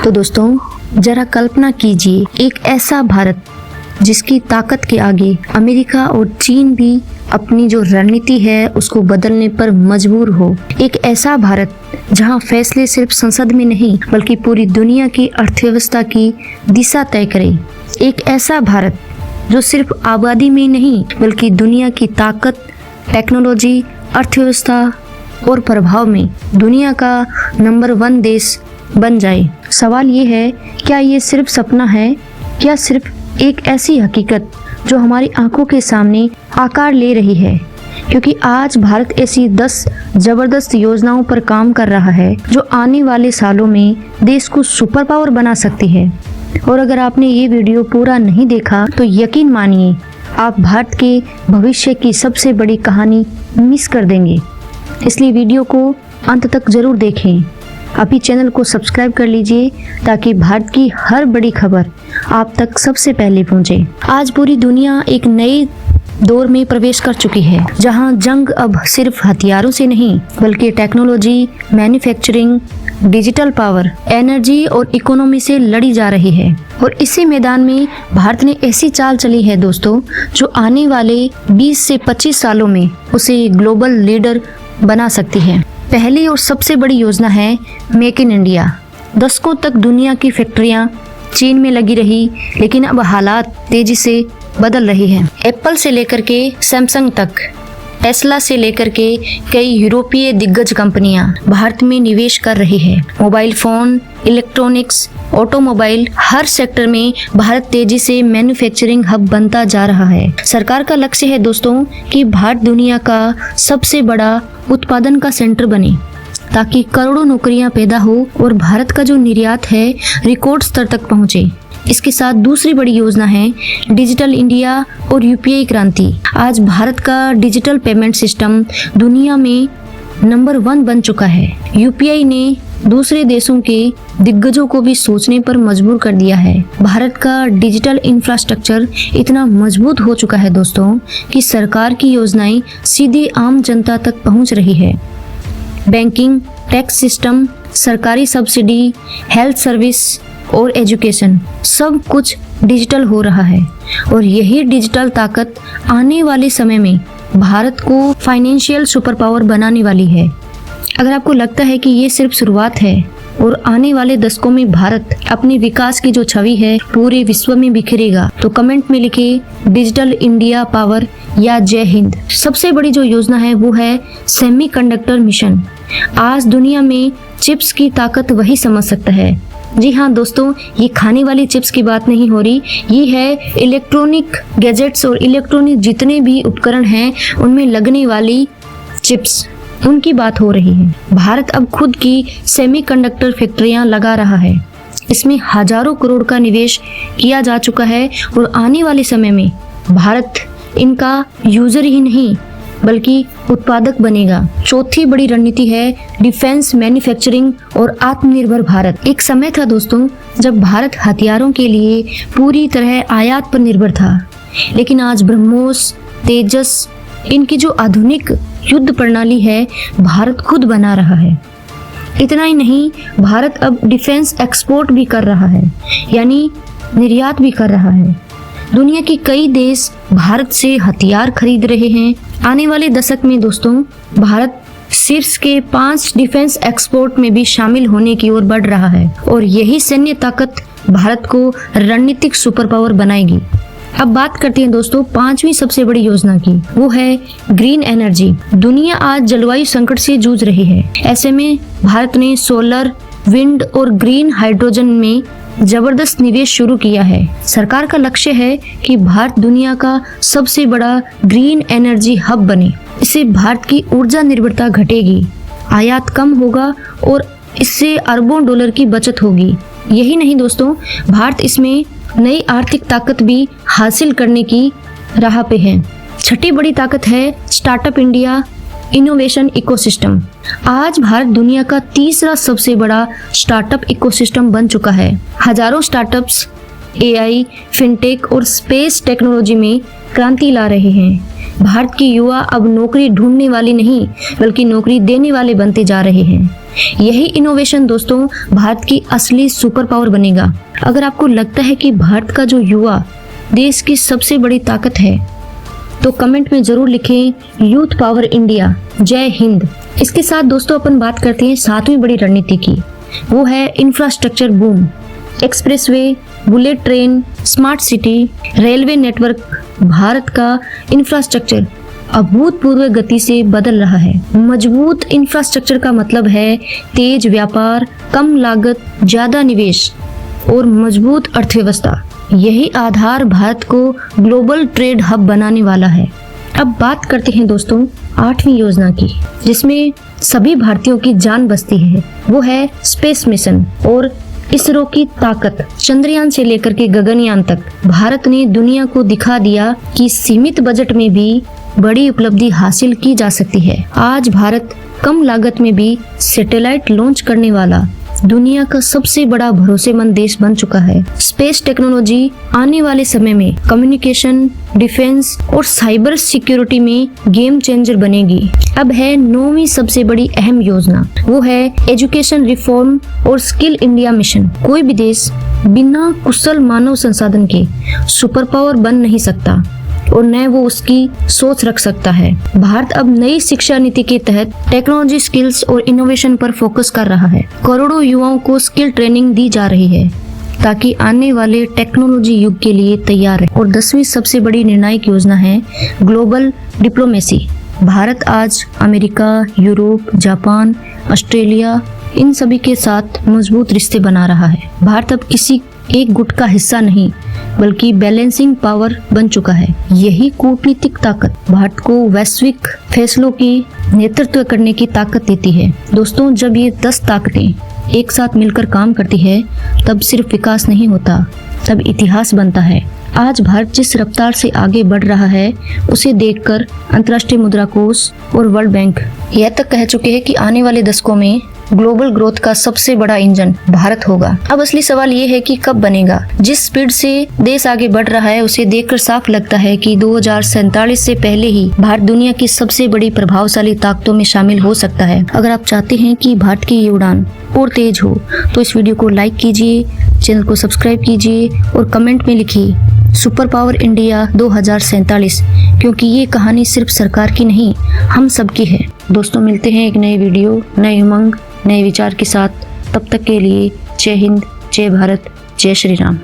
तो दोस्तों जरा कल्पना कीजिए, एक ऐसा भारत जिसकी ताकत के आगे अमेरिका और चीन भी अपनी जो रणनीति है उसको बदलने पर मजबूर हो। एक ऐसा भारत जहां फैसले सिर्फ संसद में नहीं बल्कि पूरी दुनिया की अर्थव्यवस्था की दिशा तय करे। एक ऐसा भारत जो सिर्फ आबादी में नहीं बल्कि दुनिया की ताकत, टेक्नोलॉजी, अर्थव्यवस्था और प्रभाव में दुनिया का नंबर 1 देश बन जाए। सवाल ये है, क्या ये सिर्फ सपना है, क्या सिर्फ एक ऐसी हकीकत जो हमारी आंखों के सामने आकार ले रही है? क्योंकि आज भारत ऐसी 10 जबरदस्त योजनाओं पर काम कर रहा है जो आने वाले सालों में देश को सुपर पावर बना सकती है। और अगर आपने ये वीडियो पूरा नहीं देखा तो यकीन मानिए आप भारत के भविष्य की सबसे बड़ी कहानी मिस कर देंगे। इसलिए वीडियो को अंत तक जरूर देखें। अभी चैनल को सब्सक्राइब कर लीजिए ताकि भारत की हर बड़ी खबर आप तक सबसे पहले पहुंचे। आज पूरी दुनिया एक नए दौर में प्रवेश कर चुकी है, जहां जंग अब सिर्फ हथियारों से नहीं बल्कि technology, manufacturing, digital power, energy और इकोनॉमी से लड़ी जा रही है। और इसी मैदान में भारत ने ऐसी चाल चली है दोस्तों, जो आने वाले 20 से 25 सालों में उसे ग्लोबल लीडर बना सकती है। पहली और सबसे बड़ी योजना है मेक इन इंडिया। दशकों तक दुनिया की फैक्ट्रियां चीन में लगी रही, लेकिन अब हालात तेजी से बदल रही हैं। एप्पल से लेकर के सैमसंग तक, टेस्ला से लेकर के कई यूरोपीय दिग्गज कंपनियां भारत में निवेश कर रही है। मोबाइल फोन, इलेक्ट्रॉनिक्स, ऑटोमोबाइल, हर सेक्टर में भारत तेजी से मैन्युफैक्चरिंग हब बनता जा रहा है। सरकार का लक्ष्य है दोस्तों कि भारत दुनिया का सबसे बड़ा उत्पादन का सेंटर बने, ताकि करोड़ों नौकरियां पैदा हो और भारत का जो निर्यात है रिकॉर्ड स्तर तक पहुंचे। इसके साथ दूसरी बड़ी योजना है डिजिटल इंडिया और यूपीआई क्रांति। आज भारत का डिजिटल पेमेंट सिस्टम दुनिया में नंबर 1 बन चुका है। यूपीआई ने दूसरे देशों के दिग्गजों को भी सोचने पर मजबूर कर दिया है। भारत का डिजिटल इंफ्रास्ट्रक्चर इतना मजबूत हो चुका है दोस्तों कि सरकार की योजनाएं सीधे आम जनता तक पहुंच रही है। बैंकिंग, टैक्स सिस्टम, सरकारी सब्सिडी, हेल्थ सर्विस और एजुकेशन, सब कुछ डिजिटल हो रहा है। और यही डिजिटल ताकत आने वाले समय में भारत को फाइनेंशियल सुपर पावर बनाने वाली है। अगर आपको लगता है कि ये सिर्फ शुरुआत है और आने वाले दशकों में भारत अपने विकास की जो छवि है पूरे विश्व में बिखरेगा, तो कमेंट में लिखिए डिजिटल इंडिया पावर या जय हिंद। सबसे बड़ी जो योजना है वो है सेमीकंडक्टर मिशन। आज दुनिया में चिप्स की ताकत वही समझ सकता है। जी हाँ दोस्तों, ये खाने वाली चिप्स की बात नहीं हो रही, ये है इलेक्ट्रॉनिक गैजेट्स और इलेक्ट्रॉनिक जितने भी उपकरण हैं उनमें लगने वाली चिप्स, उनकी बात हो रही है। भारत अब खुद की सेमीकंडक्टर फैक्ट्रियां लगा रहा है। इसमें हजारों करोड़ का निवेश किया जा चुका है और आने वाले समय में भारत इनका यूजर ही नहीं बल्कि उत्पादक बनेगा। चौथी बड़ी रणनीति है डिफेंस, मैन्युफैक्चरिंग और आत्मनिर्भर भारत। एक समय था दोस्तों जब भारत हथियारों के लिए पूरी तरह आयात पर निर्भर था, लेकिन आज ब्रह्मोस, तेजस, इनकी जो आधुनिक युद्ध प्रणाली है भारत खुद बना रहा है। इतना ही नहीं, भारत अब डिफेंस एक्सपोर्ट भी कर रहा है, यानी निर्यात भी कर रहा है। दुनिया के कई देश भारत से हथियार खरीद रहे हैं। आने वाले दशक में दोस्तों भारत शीर्ष के 5 डिफेंस एक्सपोर्ट में भी शामिल होने की ओर बढ़ रहा है और यही सैन्य ताकत भारत को रणनीतिक सुपर पावर बनाएगी। अब बात करते हैं दोस्तों 5वीं सबसे बड़ी योजना की, वो है ग्रीन एनर्जी। दुनिया आज जलवायु संकट से जूझ रही है। ऐसे में भारत ने सोलर, विंड और ग्रीन हाइड्रोजन में जबरदस्त निवेश शुरू किया है। सरकार का लक्ष्य है कि भारत दुनिया का सबसे बड़ा ग्रीन एनर्जी हब बने। इससे भारत की ऊर्जा निर्भरता घटेगी, आयात कम होगा और इससे अरबों डॉलर की बचत होगी। यही नहीं दोस्तों, भारत इसमें नई आर्थिक ताकत भी हासिल करने की राह पे है। छठी बड़ी ताकत है स्टार्टअप इंडिया, इनोवेशन इकोसिस्टम। आज भारत दुनिया का तीसरा सबसे बड़ा स्टार्टअप इकोसिस्टम बन चुका है। हजारों स्टार्टअप्स एआई, फिनटेक और स्पेस टेक्नोलॉजी में क्रांति ला रहे हैं। भारत की युवा अब नौकरी ढूंढने वाली नहीं बल्कि नौकरी देने वाले बनते जा रहे हैं। यही इनोवेशन दोस्तों भारत की असली सुपर पावर बनेगा। अगर आपको लगता है कि भारत का जो युवा देश की सबसे बड़ी ताकत है तो कमेंट में जरूर लिखें यूथ पावर इंडिया, जय हिंद। इसके साथ दोस्तों अपन बात करते हैं 7वीं बड़ी रणनीति की, वो है infrastructure boom. Expressway, bullet train, smart city, railway network, Bharat का इंफ्रास्ट्रक्चर अभूतपूर्व गति से बदल रहा है। मजबूत इंफ्रास्ट्रक्चर का मतलब है तेज व्यापार, कम लागत, ज्यादा निवेश और मजबूत अर्थव्यवस्था। यही आधार भारत को ग्लोबल ट्रेड हब बनाने वाला है। अब बात करते हैं दोस्तों 8वीं योजना की, जिसमें सभी भारतीयों की जान बसती है, वो है स्पेस मिशन और इसरो की ताकत। चंद्रयान से लेकर के गगनयान तक भारत ने दुनिया को दिखा दिया कि सीमित बजट में भी बड़ी उपलब्धि हासिल की जा सकती है। आज भारत कम लागत में भी सैटेलाइट लॉन्च करने वाला दुनिया का सबसे बड़ा भरोसेमंद देश बन चुका है। स्पेस टेक्नोलॉजी आने वाले समय में कम्युनिकेशन, डिफेंस और साइबर सिक्योरिटी में गेम चेंजर बनेगी। अब है 9वीं सबसे बड़ी अहम योजना, वो है एजुकेशन रिफॉर्म और स्किल इंडिया मिशन। कोई भी देश बिना कुशल मानव संसाधन के सुपर पावर बन नहीं सकता और न वो उसकी सोच रख सकता है। भारत अब नई शिक्षा नीति के तहत टेक्नोलॉजी, स्किल्स और इनोवेशन पर फोकस कर रहा है। करोड़ों युवाओं को स्किल ट्रेनिंग दी जा रही है ताकि आने वाले टेक्नोलॉजी युग के लिए तैयार है। और 10वीं सबसे बड़ी निर्णायक योजना है ग्लोबल डिप्लोमेसी। भारत आज अमेरिका, यूरोप, जापान, ऑस्ट्रेलिया इन सभी के साथ मजबूत रिश्ते बना रहा है। भारत अब किसी एक गुट का हिस्सा नहीं बल्कि बैलेंसिंग पावर बन चुका है। यही कूटनीतिक ताकत भारत को वैश्विक फैसलों की नेतृत्व करने की ताकत देती है। दोस्तों, जब ये 10 ताकतें एक साथ मिलकर काम करती है तब सिर्फ विकास नहीं होता, तब इतिहास बनता है। आज भारत जिस रफ्तार से आगे बढ़ रहा है उसे देखकर अंतर्राष्ट्रीय मुद्रा कोष और वर्ल्ड बैंक यह तक कह चुके हैं कि आने वाले दशकों में ग्लोबल ग्रोथ का सबसे बड़ा इंजन भारत होगा। अब असली सवाल ये है कि कब बनेगा। जिस स्पीड से देश आगे बढ़ रहा है उसे देखकर साफ लगता है कि 2047 से पहले ही भारत दुनिया की सबसे बड़ी प्रभावशाली ताकतों में शामिल हो सकता है। अगर आप चाहते हैं कि भारत की ये उड़ान और तेज हो तो इस वीडियो को लाइक कीजिए, चैनल को सब्सक्राइब कीजिए और कमेंट में लिखिए सुपर पावर इंडिया 2047, क्योंकि ये कहानी सिर्फ सरकार की नहीं, हम सबकी है। दोस्तों, मिलते हैं एक नए वीडियो, नए उमंग, नए विचार के साथ। तब तक के लिए जय हिंद, जय भारत, जय श्री राम।